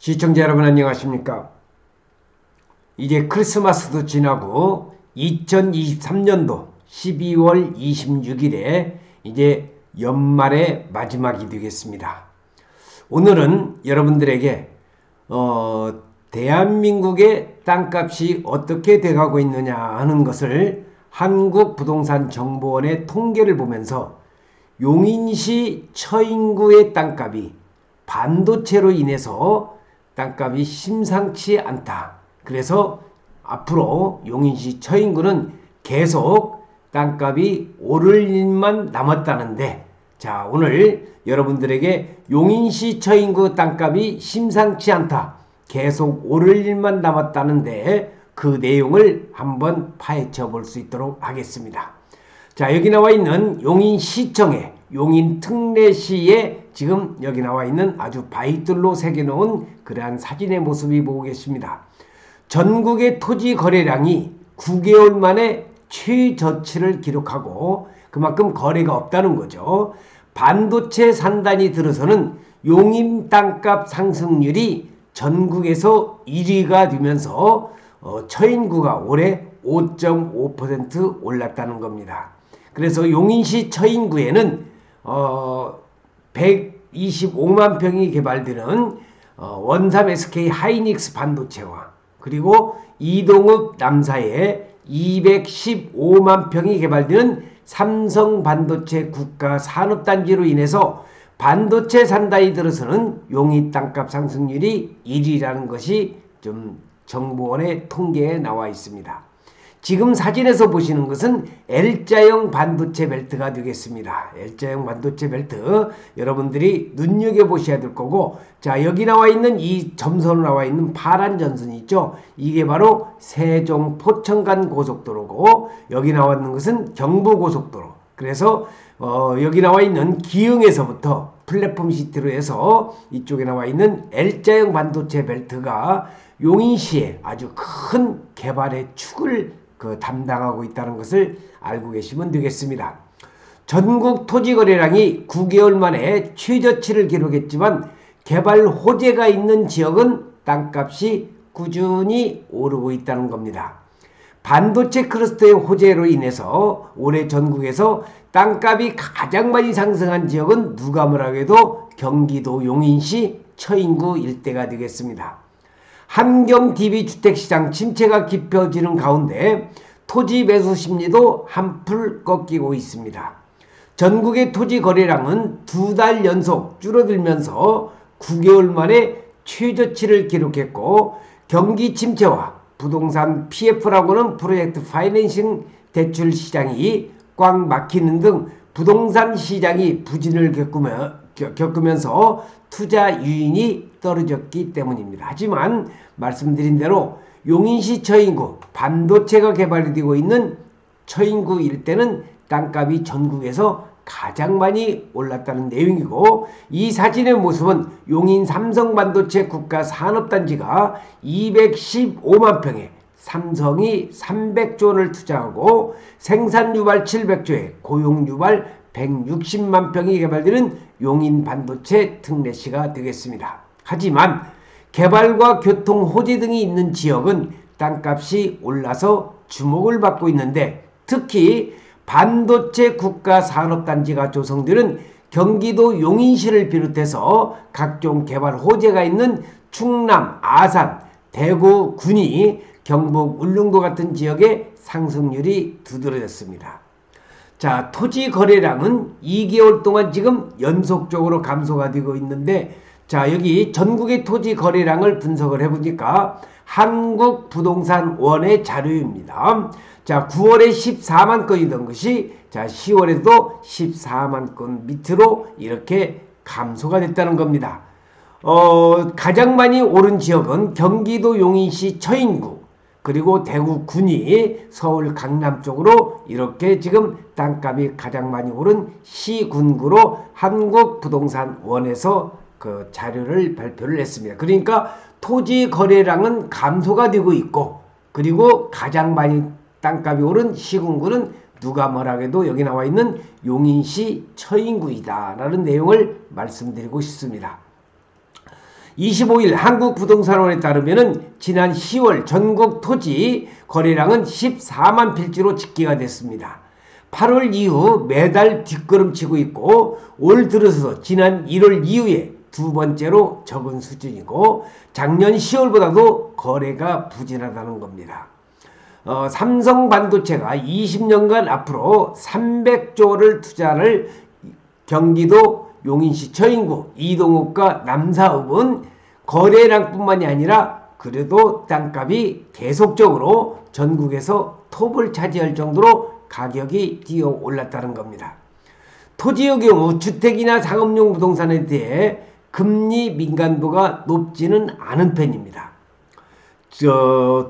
시청자 여러분 안녕하십니까? 이제 크리스마스도 지나고 2023년도 12월 26일에 이제 연말의 마지막이 되겠습니다. 오늘은 여러분들에게 대한민국의 땅값이 어떻게 돼가고 있느냐 하는 것을 한국부동산정보원의 통계를 보면서 용인시 처인구의 땅값이 반도체로 인해서 땅값이 심상치 않다. 그래서 앞으로 용인시 처인구는 계속 땅값이 오를 일만 남았다는데, 자, 오늘 여러분들에게 용인시 처인구 땅값이 심상치 않다, 계속 오를 일만 남았다는데 그 내용을 한번 파헤쳐 볼 수 있도록 하겠습니다. 자, 여기 나와 있는 용인시청에 용인특례시에 지금 여기 나와 있는 아주 바이들로 새겨놓은 그러한 사진의 모습이 보고 계십니다. 전국의 토지 거래량이 9개월 만에 최저치를 기록하고 그만큼 거래가 없다는 거죠. 반도체 산단이 들어서는 용인 땅값 상승률이 전국에서 1위가 되면서 처인구가 올해 5.5% 올랐다는 겁니다. 그래서 용인시 처인구에는 125만 평이 개발되는 원삼 SK 하이닉스 반도체와 그리고 이동읍 남사에 215만 평이 개발되는 삼성 반도체 국가 산업단지로 인해서 반도체 산단이 들어서는 용인 땅값 상승률이 1위라는 것이 좀 정보원의 통계에 나와 있습니다. 지금 사진에서 보시는 것은 L자형 반도체 벨트가 되겠습니다. L자형 반도체 벨트 여러분들이 눈여겨보셔야 될 거고, 자, 여기 나와 있는 이 점선으로 나와 있는 파란 전선이 있죠. 이게 바로 세종 포천간 고속도로고, 여기 나와 있는 것은 경부고속도로. 그래서 여기 나와 있는 기흥에서부터 플랫폼 시티로 해서 이쪽에 나와 있는 L자형 반도체 벨트가 용인시에 아주 큰 개발의 축을 담당하고 있다는 것을 알고 계시면 되겠습니다. 전국 토지 거래량이 9개월 만에 최저치를 기록했지만 개발 호재가 있는 지역은 땅값이 꾸준히 오르고 있다는 겁니다. 반도체 클러스터의 호재로 인해서 올해 전국에서 땅값이 가장 많이 상승한 지역은 누가 뭐라고 해도 경기도 용인시 처인구 일대가 되겠습니다. 함경 DB주택시장 침체가 깊어지는 가운데 토지 매수 심리도 한풀 꺾이고 있습니다. 전국의 토지 거래량은 2달 연속 줄어들면서 9개월 만에 최저치를 기록했고, 경기 침체와 부동산 PF라고는 프로젝트 파이낸싱 대출 시장이 꽉 막히는 등 부동산 시장이 부진을 겪으면서 투자 유인이 떨어졌기 때문입니다. 하지만 말씀드린 대로 용인시 처인구 반도체가 개발이 되고 있는 처인구 일대는 땅값이 전국에서 가장 많이 올랐다는 내용이고, 이 사진의 모습은 용인 삼성 반도체 국가 산업단지가 215만 평에 삼성이 300조 원을 투자하고 생산 유발 700조에 고용 유발 160만 평이 개발되는 용인 반도체 특례시가 되겠습니다. 하지만 개발과 교통 호재 등이 있는 지역은 땅값이 올라서 주목을 받고 있는데, 특히 반도체 국가 산업단지가 조성되는 경기도 용인시를 비롯해서 각종 개발 호재가 있는 충남, 아산, 대구, 군위, 경북, 울릉도 같은 지역의 상승률이 두드러졌습니다. 자, 토지 거래량은 2개월 동안 지금 연속적으로 감소가 되고 있는데, 자, 여기 전국의 토지 거래량을 분석을 해보니까 한국부동산원의 자료입니다. 자, 9월에 14만 건이던 것이 자 10월에도 14만 건 밑으로 이렇게 감소가 됐다는 겁니다. 가장 많이 오른 지역은 경기도 용인시 처인구, 그리고 대구 군위, 서울 강남 쪽으로 이렇게 지금 땅값이 가장 많이 오른 시군구로 한국부동산원에서 그 자료를 발표를 했습니다. 그러니까 토지 거래량은 감소가 되고 있고, 그리고 가장 많이 땅값이 오른 시군구는 누가 뭐라고 해도 여기 나와 있는 용인시 처인구이다 라는 내용을 말씀드리고 싶습니다. 25일 한국부동산원에 따르면은 지난 10월 전국 토지 거래량은 14만 필지로 집계가 됐습니다. 8월 이후 매달 뒷걸음치고 있고 올 들어서 지난 1월 이후에 두 번째로 적은 수준이고 작년 10월보다도 거래가 부진하다는 겁니다. 삼성 반도체가 20년간 앞으로 300조를 투자를 경기도 용인시 처인구 이동읍과 남사읍은 거래량뿐만이 아니라 그래도 땅값이 계속적으로 전국에서 톱을 차지할 정도로 가격이 뛰어 올랐다는 겁니다. 토지의 경우 주택이나 상업용 부동산에 대해 금리 민감도가 높지는 않은 편입니다.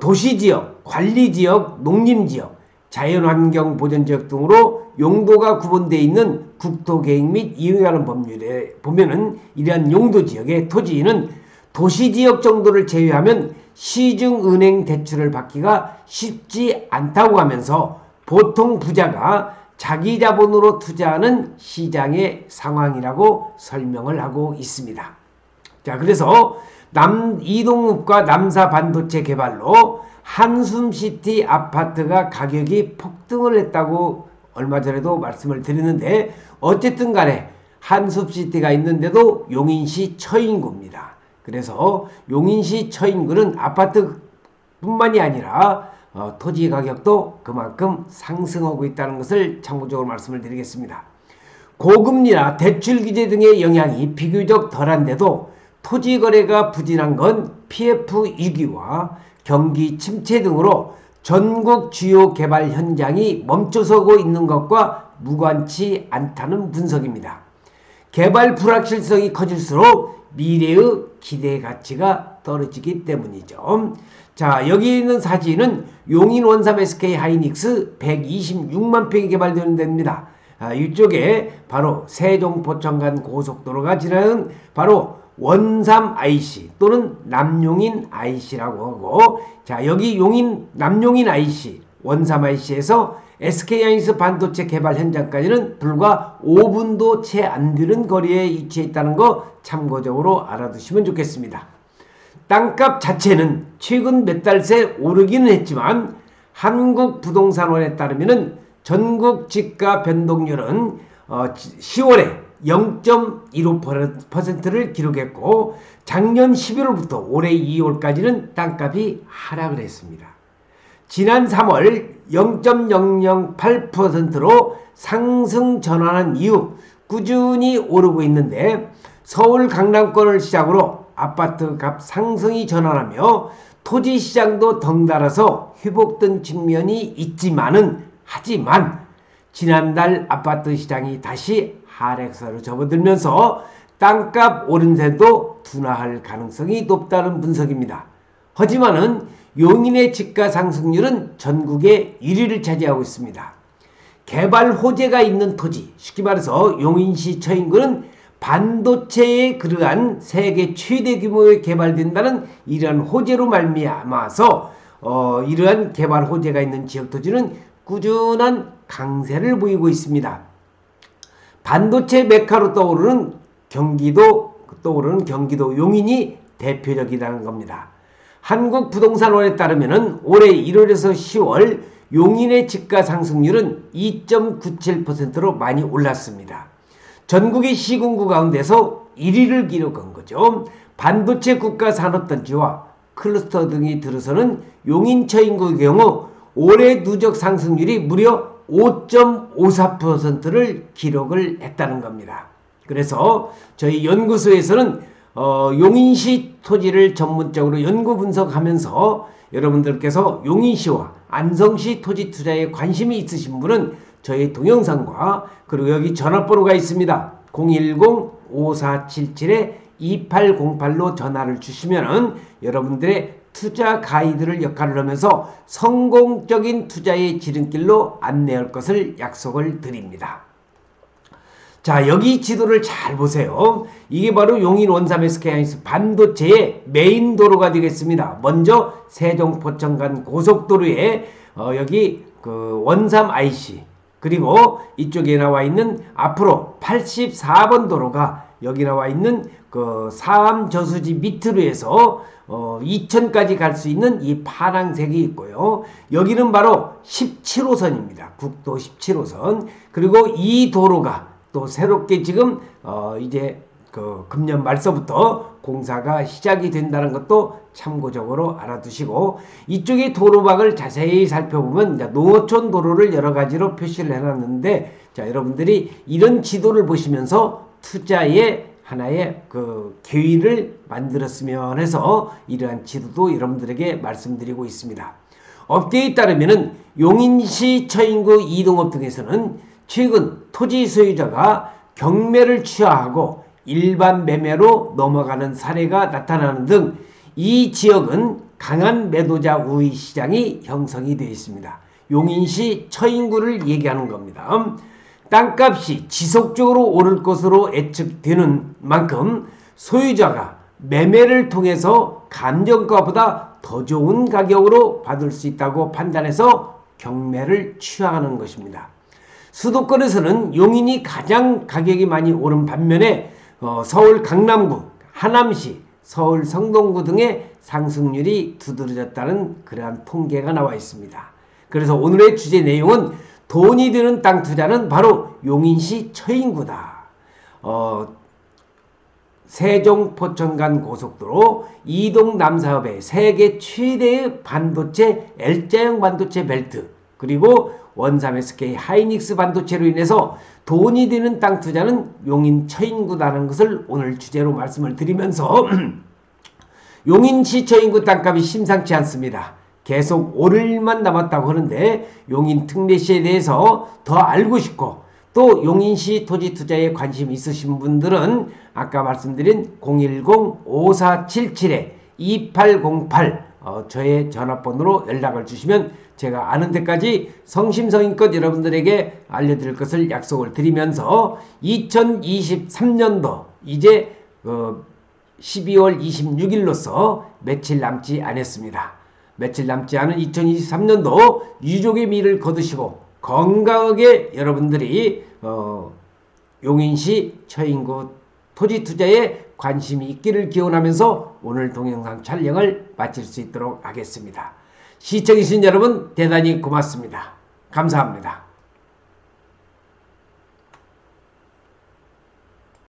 도시지역, 관리지역, 농림지역, 자연환경 보전지역 등으로 용도가 구분되어 있는 국토계획 및 이용하는 법률에 보면은 이러한 용도지역의 토지는 도시지역 정도를 제외하면 시중은행 대출을 받기가 쉽지 않다고 하면서 보통 부자가 자기 자본으로 투자하는 시장의 상황이라고 설명을 하고 있습니다. 자, 그래서 이동읍과 남사 반도체 개발로 한숨시티 아파트가 가격이 폭등을 했다고 얼마 전에도 말씀을 드렸는데 어쨌든 간에 한숨시티가 있는데도 용인시 처인구입니다. 그래서 용인시 처인구는 아파트뿐만이 아니라 토지 가격도 그만큼 상승하고 있다는 것을 참고적으로 말씀을 드리겠습니다. 고금리나 대출 규제 등의 영향이 비교적 덜한데도 토지 거래가 부진한 건 PF 위기와 경기 침체 등으로 전국 주요 개발 현장이 멈춰서고 있는 것과 무관치 않다는 분석입니다. 개발 불확실성이 커질수록 미래의 기대 가치가 떨어지기 때문이죠. 자, 여기 있는 사진은 용인 원삼 SK 하이닉스 126만 평이 개발되는 데입니다. 이쪽에 바로 세종포천간 고속도로가 지나는 바로 원삼 IC 또는 남용인 IC라고 하고, 자, 여기 용인 남용인 IC, 원삼 IC에서 SK 하이닉스 반도체 개발 현장까지는 불과 5분도 채 안 되는 거리에 위치해 있다는 거 참고적으로 알아두시면 좋겠습니다. 땅값 자체는 최근 몇 달 새 오르기는 했지만 한국부동산원에 따르면 전국 집가 변동률은 10월에 0.15%를 기록했고 작년 11월부터 올해 2월까지는 땅값이 하락을 했습니다. 지난 3월 0.008%로 상승 전환한 이후 꾸준히 오르고 있는데 서울 강남권을 시작으로 아파트 값 상승이 전환하며 토지 시장도 덩달아서 회복된 측면이 하지만 지난달 아파트 시장이 다시 하락세로 접어들면서 땅값 오름세도 둔화할 가능성이 높다는 분석입니다. 하지만은 용인의 집가 상승률은 전국의 1위를 차지하고 있습니다. 개발 호재가 있는 토지, 쉽게 말해서 용인시 처인구는 반도체에 그러한 세계 최대 규모의 개발된다는 이러한 호재로 말미암아서 이러한 개발 호재가 있는 지역 토지는 꾸준한 강세를 보이고 있습니다. 반도체 메카로 떠오르는 경기도 용인이 대표적이라는 겁니다. 한국부동산원에 따르면 올해 1월에서 10월 용인의 집가 상승률은 2.97%로 많이 올랐습니다. 전국의 시군구 가운데서 1위를 기록한 거죠. 반도체 국가 산업단지와 클러스터 등이 들어서는 용인 처인구의 경우 올해 누적 상승률이 무려 5.54%를 기록을 했다는 겁니다. 그래서 저희 연구소에서는 용인시 토지를 전문적으로 연구 분석하면서 여러분들께서 용인시와 안성시 토지 투자에 관심이 있으신 분은 저희 동영상과 그리고 여기 전화번호가 있습니다. 010-5477-2808로 전화를 주시면은 여러분들의 투자 가이드를 역할을 하면서 성공적인 투자의 지름길로 안내할 것을 약속을 드립니다. 자, 여기 지도를 잘 보세요. 이게 바로 용인 원삼 SK 하이닉스 반도체의 메인 도로가 되겠습니다. 먼저 세종포천간 고속도로에 여기 그 원삼 IC 그리고 이쪽에 나와 있는 앞으로 84번 도로가 여기 나와 있는 그 사암 저수지 밑으로 해서 이천까지 갈 수 있는 이 파란색이 있고요. 여기는 바로 17호선입니다. 국도 17호선. 그리고 이 도로가 또 새롭게 지금 이제 그 금년 말서부터 공사가 시작이 된다는 것도 참고적으로 알아두시고, 이쪽에 도로박을 자세히 살펴보면 이제 농어촌 도로를 여러 가지로 표시를 해놨는데, 자, 여러분들이 이런 지도를 보시면서 투자의 하나의 그 계획을 만들었으면 해서 이러한 지도도 여러분들에게 말씀드리고 있습니다. 업계에 따르면은 용인시 처인구 이동업 등에서는 최근 토지 소유자가 경매를 취하하고 일반 매매로 넘어가는 사례가 나타나는 등 이 지역은 강한 매도자 우위 시장이 형성이 되어 있습니다. 용인시 처인구를 얘기하는 겁니다. 땅값이 지속적으로 오를 것으로 예측되는 만큼 소유자가 매매를 통해서 감정가보다 더 좋은 가격으로 받을 수 있다고 판단해서 경매를 취하하는 것입니다. 수도권에서는 용인이 가장 가격이 많이 오른 반면에 서울 강남구, 하남시, 서울 성동구 등의 상승률이 두드러졌다는 그러한 통계가 나와 있습니다. 그래서 오늘의 주제 내용은 돈이 드는 땅 투자는 바로 용인시 처인구다. 세종 포천간 고속도로 이동 남사업의 세계 최대의 반도체 L자형 반도체 벨트, 그리고 원삼 SK 하이닉스 반도체로 인해서 돈이 되는 땅 투자는 용인 처인구다는 것을 오늘 주제로 말씀을 드리면서 용인시 처인구 땅값이 심상치 않습니다. 계속 오를 일만 남았다고 하는데 용인 특례시에 대해서 더 알고 싶고 또 용인시 토지 투자에 관심 있으신 분들은 아까 말씀드린 010-5477-2808 저의 전화번호로 연락을 주시면 제가 아는 데까지 성심성의껏 여러분들에게 알려드릴 것을 약속을 드리면서 2023년도 이제 12월 26일로서 며칠 남지 않았습니다. 며칠 남지 않은 2023년도 유족의 미를 거두시고 건강하게 여러분들이 용인시 처인구 토지 투자에 관심이 있기를 기원하면서 오늘 동영상 촬영을 마칠 수 있도록 하겠습니다. 시청해주신 여러분 대단히 고맙습니다. 감사합니다.